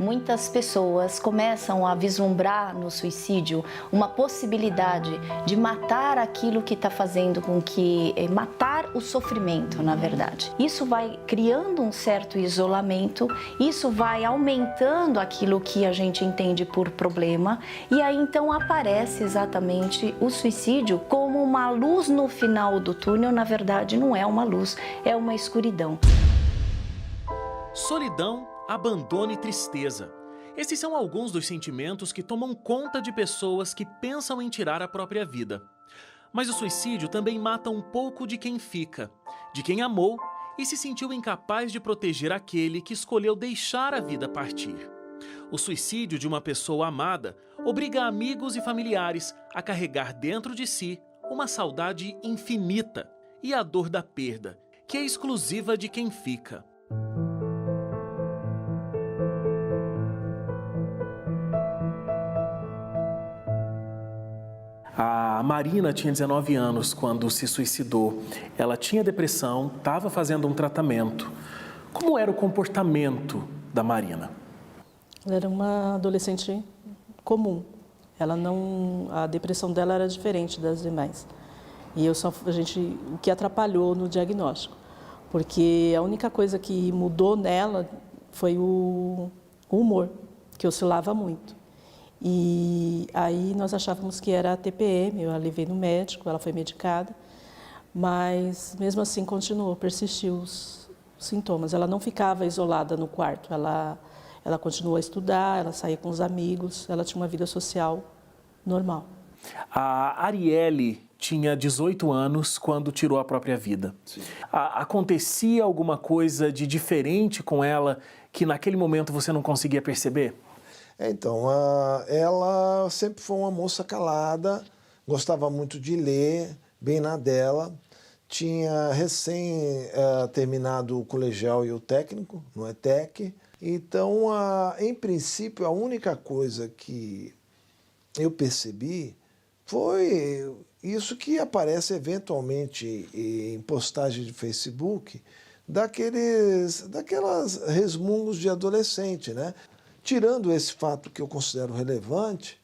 Muitas pessoas começam a vislumbrar no suicídio uma possibilidade de matar aquilo que está fazendo com que... matar o sofrimento, na verdade. Isso vai criando um certo isolamento, isso vai aumentando aquilo que a gente entende por problema, e aí então aparece exatamente o suicídio como uma luz no final do túnel. Na verdade, não é uma luz, é uma escuridão. Solidão, abandono e tristeza. Esses são alguns dos sentimentos que tomam conta de pessoas que pensam em tirar a própria vida. Mas o suicídio também mata um pouco de quem fica, de quem amou e se sentiu incapaz de proteger aquele que escolheu deixar a vida partir. O suicídio de uma pessoa amada obriga amigos e familiares a carregar dentro de si uma saudade infinita e a dor da perda, que é exclusiva de quem fica. A Marina tinha 19 anos quando se suicidou. Ela tinha depressão, estava fazendo um tratamento. Como era o comportamento da Marina? Ela era uma adolescente comum. A depressão dela era diferente das demais. E o que atrapalhou no diagnóstico, porque a única coisa que mudou nela foi o humor, que oscilava muito. E aí nós achávamos que era a TPM, eu a levei no médico, ela foi medicada, mas mesmo assim persistiu os sintomas. Ela não ficava isolada no quarto, ela continuou a estudar, ela saía com os amigos, ela tinha uma vida social normal. A Arielle tinha 18 anos quando tirou a própria vida. Acontecia alguma coisa de diferente com ela que naquele momento você não conseguia perceber? Então, ela sempre foi uma moça calada, gostava muito de ler, bem na dela, tinha recém terminado o colegial e o técnico, no ETEC. Então, em princípio, a única coisa que eu percebi foi isso que aparece eventualmente em postagens de Facebook, daquelas resmungos de adolescente, né? Tirando esse fato que eu considero relevante,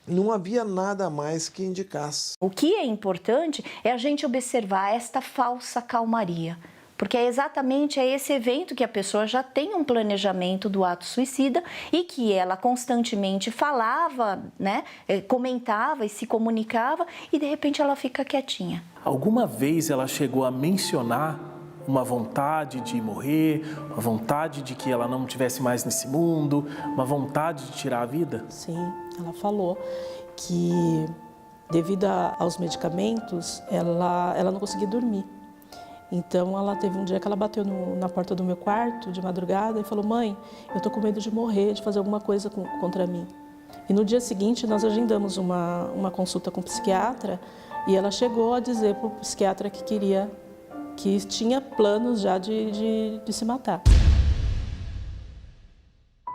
não havia nada mais que indicasse. O que é importante é a gente observar esta falsa calmaria, porque é exatamente esse evento que a pessoa já tem um planejamento do ato suicida e que ela constantemente falava, né, comentava e se comunicava, e de repente ela fica quietinha. Alguma vez ela chegou a mencionar uma vontade de morrer, uma vontade de que ela não estivesse mais nesse mundo, uma vontade de tirar a vida? Sim, ela falou que devido aos medicamentos, ela não conseguia dormir. Então ela teve um dia que ela bateu na porta do meu quarto de madrugada e falou: mãe, eu tô com medo de morrer, de fazer alguma coisa contra mim. E no dia seguinte nós agendamos uma consulta com o psiquiatra e ela chegou a dizer para o psiquiatra que tinha planos já de se matar.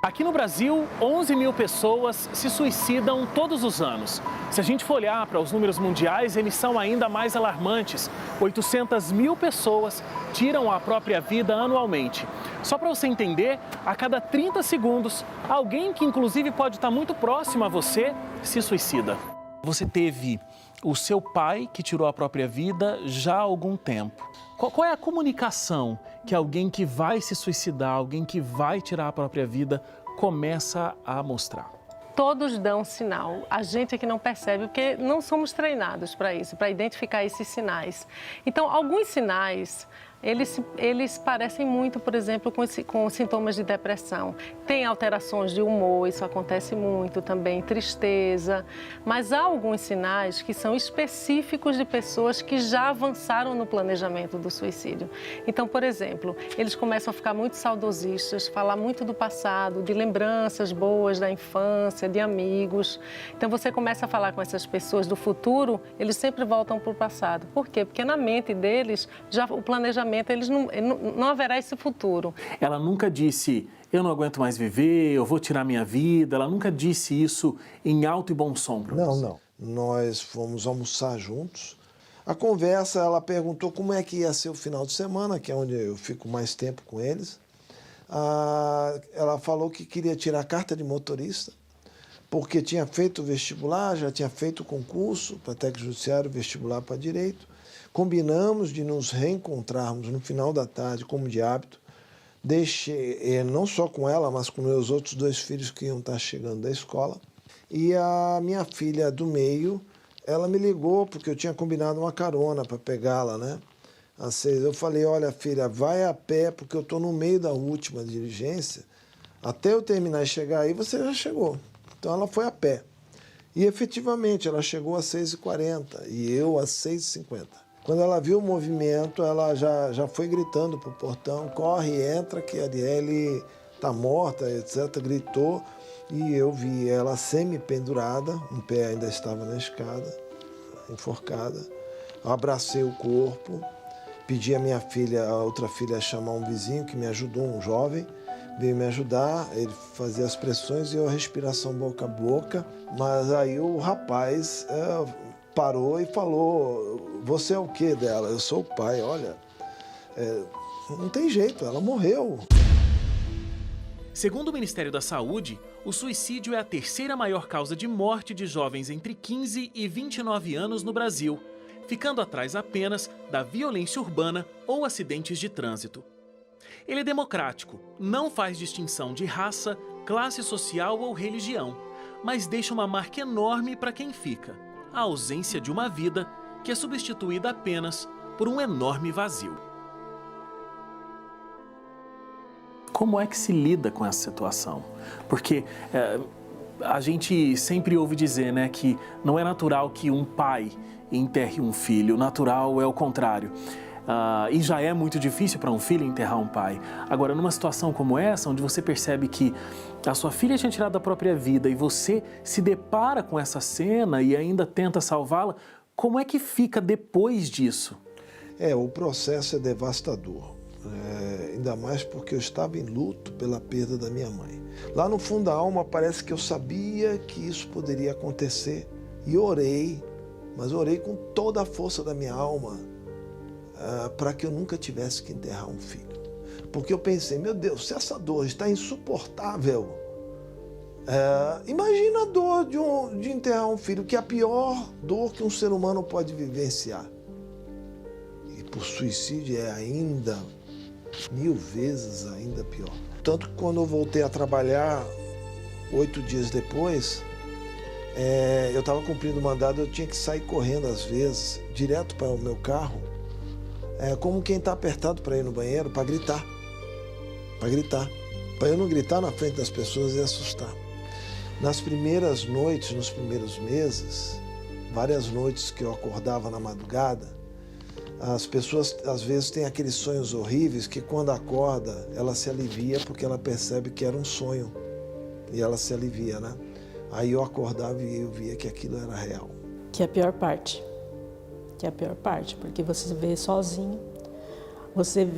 Aqui no Brasil, 11 mil pessoas se suicidam todos os anos. Se a gente for olhar para os números mundiais, eles são ainda mais alarmantes. 800 mil pessoas tiram a própria vida anualmente. Só para você entender, a cada 30 segundos, alguém que inclusive pode estar muito próximo a você se suicida. Você teve o seu pai que tirou a própria vida já há algum tempo. Qual é a comunicação que alguém que vai se suicidar, alguém que vai tirar a própria vida, começa a mostrar? Todos dão sinal, a gente é que não percebe, porque não somos treinados para isso, para identificar esses sinais. Então, alguns sinais, eles parecem muito, por exemplo, com sintomas de depressão. Tem alterações de humor, isso acontece muito também, tristeza. Mas há alguns sinais que são específicos de pessoas que já avançaram no planejamento do suicídio. Então, por exemplo, eles começam a ficar muito saudosistas, falar muito do passado, de lembranças boas da infância, de amigos. Então, você começa a falar com essas pessoas do futuro, eles sempre voltam para o passado. Por quê? Porque na mente deles, já o planejamento, não haverá esse futuro. Ela nunca disse: eu não aguento mais viver, eu vou tirar minha vida. Ela nunca disse isso em alto e bom som para você? Não. Nós fomos almoçar juntos. A conversa, ela perguntou como é que ia ser o final de semana, que é onde eu fico mais tempo com eles. Ela falou que queria tirar a carta de motorista, porque tinha feito o vestibular, já tinha feito o concurso para técnico judiciário, vestibular para direito. Combinamos de nos reencontrarmos no final da tarde, como de hábito. Deixei, não só com ela, mas com meus outros 2 filhos que iam estar chegando da escola. E a minha filha do meio, ela me ligou, porque eu tinha combinado uma carona para pegá-la, né? Às 6. Eu falei, olha, filha, vai a pé, porque eu estou no meio da última diligência. Até eu terminar e chegar aí, você já chegou. Então, ela foi a pé. E, efetivamente, ela chegou às 6h40 e eu às 6h50. Quando ela viu o movimento, ela já foi gritando para o portão, corre, entra, que a Arielle está morta, etc. Gritou e eu vi ela semi-pendurada, um pé ainda estava na escada, enforcada. Eu abracei o corpo, pedi a minha filha, a outra filha, chamar um vizinho que me ajudou, um jovem, veio me ajudar, ele fazia as pressões e a respiração boca a boca, mas aí o rapaz parou e falou, você é o quê dela? Eu sou o pai, olha, não tem jeito, ela morreu. Segundo o Ministério da Saúde, o suicídio é a 3ª maior causa de morte de jovens entre 15 e 29 anos no Brasil, ficando atrás apenas da violência urbana ou acidentes de trânsito. Ele é democrático, não faz distinção de raça, classe social ou religião, mas deixa uma marca enorme para quem fica: a ausência de uma vida que é substituída apenas por um enorme vazio. Como é que se lida com essa situação? Porque a gente sempre ouve dizer, né, que não é natural que um pai enterre um filho, natural é o contrário. E já é muito difícil para um filho enterrar um pai. Agora, numa situação como essa, onde você percebe que a sua filha tinha tirado a própria vida e você se depara com essa cena e ainda tenta salvá-la, como é que fica depois disso? O processo é devastador. Ainda mais porque eu estava em luto pela perda da minha mãe. Lá no fundo da alma parece que eu sabia que isso poderia acontecer e orei, mas orei com toda a força da minha alma para que eu nunca tivesse que enterrar um filho. Porque eu pensei, meu Deus, se essa dor está insuportável, imagina a dor de enterrar um filho, que é a pior dor que um ser humano pode vivenciar. E por suicídio é ainda 1000 vezes ainda pior. Tanto que quando eu voltei a trabalhar, 8 dias depois, eu estava cumprindo o mandado, eu tinha que sair correndo às vezes, direto para o meu carro, como quem está apertado para ir no banheiro, para gritar. Para eu não gritar na frente das pessoas e assustar. Nas primeiras noites, nos primeiros meses, várias noites que eu acordava na madrugada, as pessoas às vezes têm aqueles sonhos horríveis que quando acorda, ela se alivia porque ela percebe que era um sonho. E ela se alivia, né? Aí eu acordava e eu via que aquilo era real. Que é a pior parte. Porque você vê sozinho, você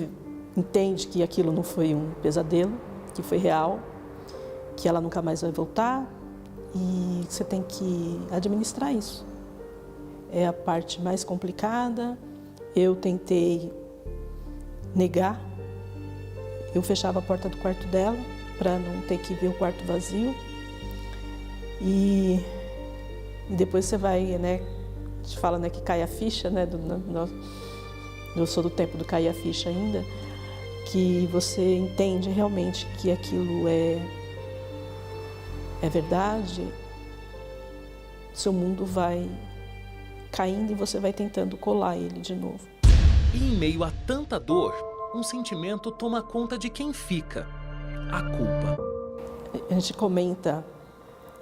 entende que aquilo não foi um pesadelo, que foi real, que ela nunca mais vai voltar e você tem que administrar isso. É a parte mais complicada. Eu tentei negar, eu fechava a porta do quarto dela para não ter que ver o quarto vazio e depois você vai, né, a gente fala, né, que cai a ficha, né, eu sou do tempo do cair a ficha ainda, que você entende realmente que aquilo é verdade, seu mundo vai caindo e você vai tentando colar ele de novo. E em meio a tanta dor, um sentimento toma conta de quem fica: a culpa. A gente comenta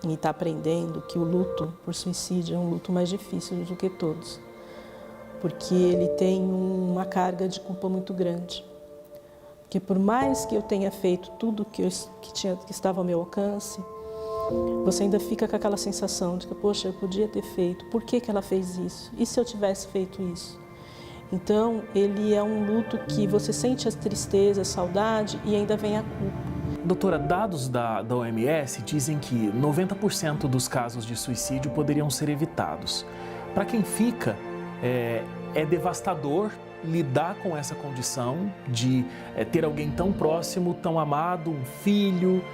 e está aprendendo que o luto por suicídio é um luto mais difícil do que todos, porque ele tem uma carga de culpa muito grande. Porque por mais que eu tenha feito tudo que estava ao meu alcance, você ainda fica com aquela sensação de que, poxa, eu podia ter feito, por que ela fez isso? E se eu tivesse feito isso? Então, ele é um luto que você sente a tristeza, a saudade e ainda vem a culpa. Doutora, dados da OMS dizem que 90% dos casos de suicídio poderiam ser evitados. Para quem fica, é devastador lidar com essa condição de ter alguém tão próximo, tão amado, um filho,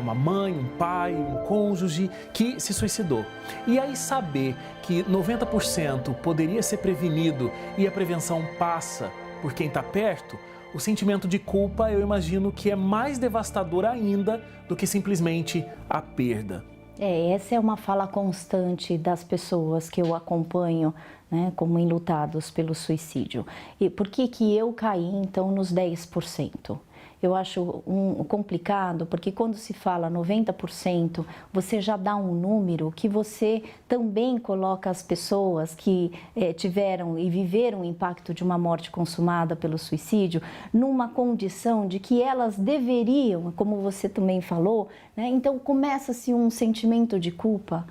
uma mãe, um pai, um cônjuge que se suicidou. E aí saber que 90% poderia ser prevenido e a prevenção passa por quem está perto, o sentimento de culpa eu imagino que é mais devastador ainda do que simplesmente a perda. Essa é uma fala constante das pessoas que eu acompanho, né, como enlutados pelo suicídio. E por que eu caí, então, nos 10%? Eu acho complicado, porque quando se fala 90%, você já dá um número que você também coloca as pessoas que tiveram e viveram o impacto de uma morte consumada pelo suicídio numa condição de que elas deveriam, como você também falou, né? Então começa-se um sentimento de culpa.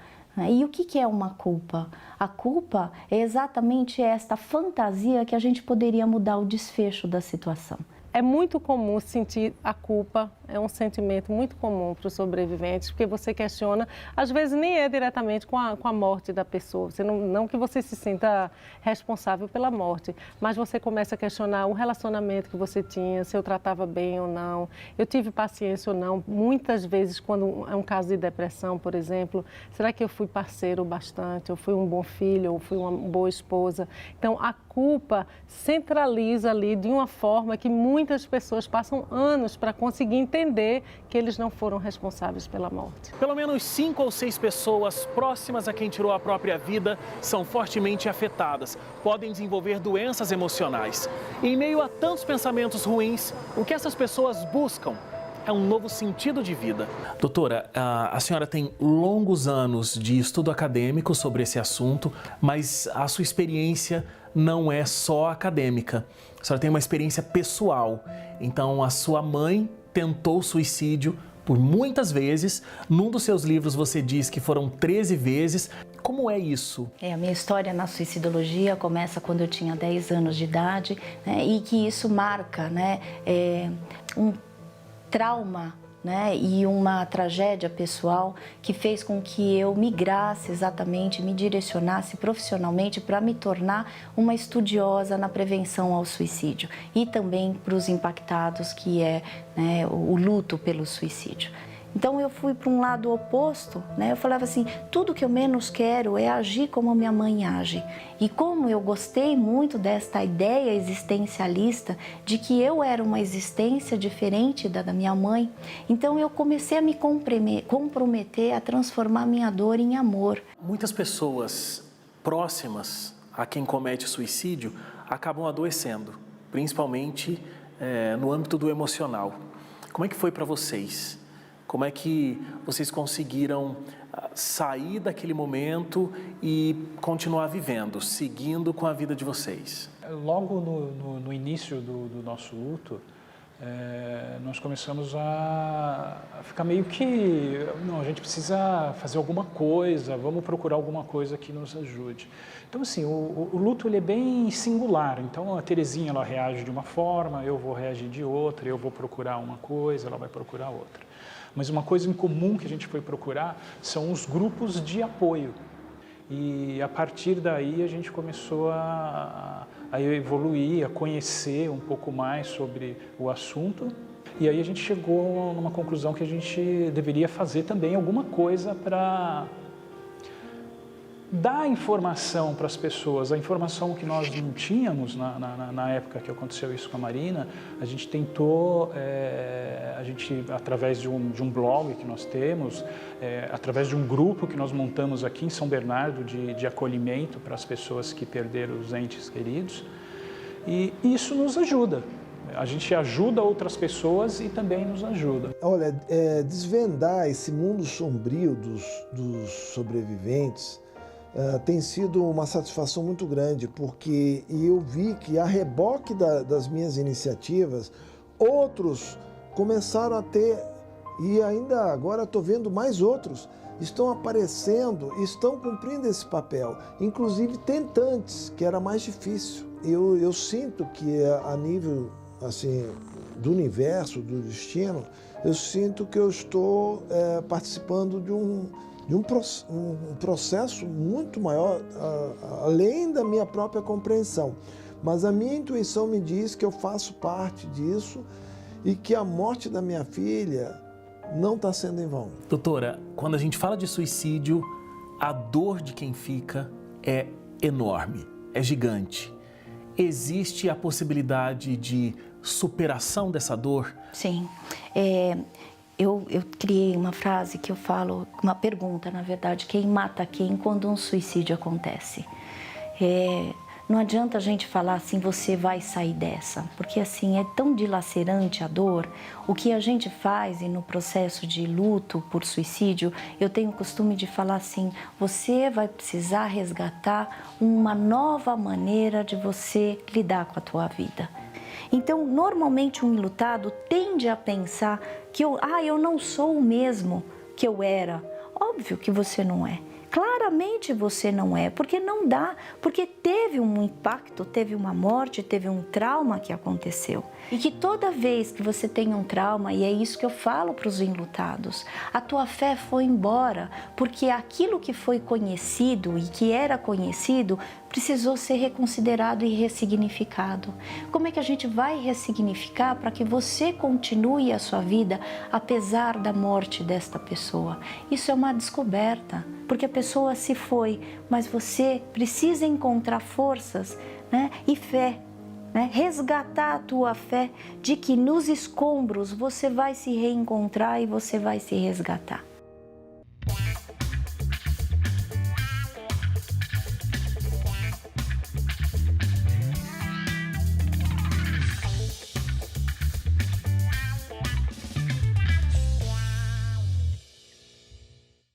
E o que é uma culpa? A culpa é exatamente esta fantasia que a gente poderia mudar o desfecho da situação. É muito comum sentir a culpa, é um sentimento muito comum para os sobreviventes, porque você questiona, às vezes nem é diretamente com a morte da pessoa, você não que você se sinta responsável pela morte, mas você começa a questionar o relacionamento que você tinha, se eu tratava bem ou não, eu tive paciência ou não. Muitas vezes, quando é um caso de depressão, por exemplo, será que eu fui parceiro bastante, eu fui um bom filho, ou fui uma boa esposa? Então, a culpa centraliza ali de uma forma que muitas pessoas passam anos para conseguir entender que eles não foram responsáveis pela morte. Pelo menos 5 ou 6 pessoas próximas a quem tirou a própria vida são fortemente afetadas, podem desenvolver doenças emocionais. E em meio a tantos pensamentos ruins, o que essas pessoas buscam é um novo sentido de vida. Doutora, a senhora tem longos anos de estudo acadêmico sobre esse assunto, mas a sua experiência não é só acadêmica. A senhora tem uma experiência pessoal. Então, a sua mãe tentou suicídio por muitas vezes. Num dos seus livros você diz que foram 13 vezes. Como é isso? A minha história na suicidologia começa quando eu tinha 10 anos de idade, né, e que isso marca, né, um trauma, né, e uma tragédia pessoal que fez com que eu migrasse exatamente, me direcionasse profissionalmente para me tornar uma estudiosa na prevenção ao suicídio e também para os impactados, que é, né, o luto pelo suicídio. Então eu fui para um lado oposto, né? Eu falava assim, tudo que eu menos quero é agir como minha mãe age. E como eu gostei muito desta ideia existencialista de que eu era uma existência diferente da minha mãe, então eu comecei a me comprometer a transformar minha dor em amor. Muitas pessoas próximas a quem comete suicídio acabam adoecendo, principalmente no âmbito do emocional. Como é que foi para vocês? Como é que vocês conseguiram sair daquele momento e continuar vivendo, seguindo com a vida de vocês? Logo no início do nosso luto, nós começamos a ficar meio que, não, a gente precisa fazer alguma coisa, vamos procurar alguma coisa que nos ajude. Então, assim, o luto ele é bem singular. Então, a Terezinha ela reage de uma forma, eu vou reagir de outra, eu vou procurar uma coisa, ela vai procurar outra. Mas uma coisa em comum que a gente foi procurar são os grupos de apoio. E a partir daí a gente começou a evoluir, a conhecer um pouco mais sobre o assunto. E aí a gente chegou numa conclusão que a gente deveria fazer também alguma coisa para dar informação para as pessoas, a informação que nós não tínhamos na época que aconteceu isso com a Marina. A gente tentou, através de um blog que nós temos, através de um grupo que nós montamos aqui em São Bernardo de acolhimento para as pessoas que perderam os entes queridos, e isso nos ajuda. A gente ajuda outras pessoas e também nos ajuda. Olha, desvendar esse mundo sombrio dos sobreviventes tem sido uma satisfação muito grande, porque eu vi que, a reboque das minhas iniciativas, outros começaram a ter, e ainda agora estou vendo mais outros, estão aparecendo, estão cumprindo esse papel, inclusive tentantes, que era mais difícil. Eu sinto que a nível assim, do universo, do destino, eu sinto que eu estou participando de um processo muito maior, além da minha própria compreensão. mas a minha intuição me diz que eu faço parte disso e que a morte da minha filha não está sendo em vão. Doutora, quando a gente fala de suicídio, a dor de quem fica é enorme, é gigante. Existe a possibilidade de superação dessa dor? Sim. Eu criei uma frase que eu falo, uma pergunta, na verdade, quem mata quem quando um suicídio acontece? Não adianta a gente falar assim, você vai sair dessa, porque assim, é tão dilacerante a dor. O que a gente faz e no processo de luto por suicídio, eu tenho o costume de falar assim, você vai precisar resgatar uma nova maneira de você lidar com a tua vida. Então, normalmente um enlutado tende a pensar que eu não sou o mesmo que eu era. Óbvio que você não é. Claramente você não é, porque não dá, porque teve um impacto, teve uma morte, teve um trauma que aconteceu. E que toda vez que você tem um trauma, e é isso que eu falo para os enlutados, a tua fé foi embora, porque aquilo que foi conhecido e que era conhecido precisou ser reconsiderado e ressignificado. Como é que a gente vai ressignificar para que você continue a sua vida apesar da morte desta pessoa? Isso é uma descoberta, porque a pessoa se foi, mas você precisa encontrar forças, né, e fé, né, resgatar a tua fé de que nos escombros você vai se reencontrar e você vai se resgatar.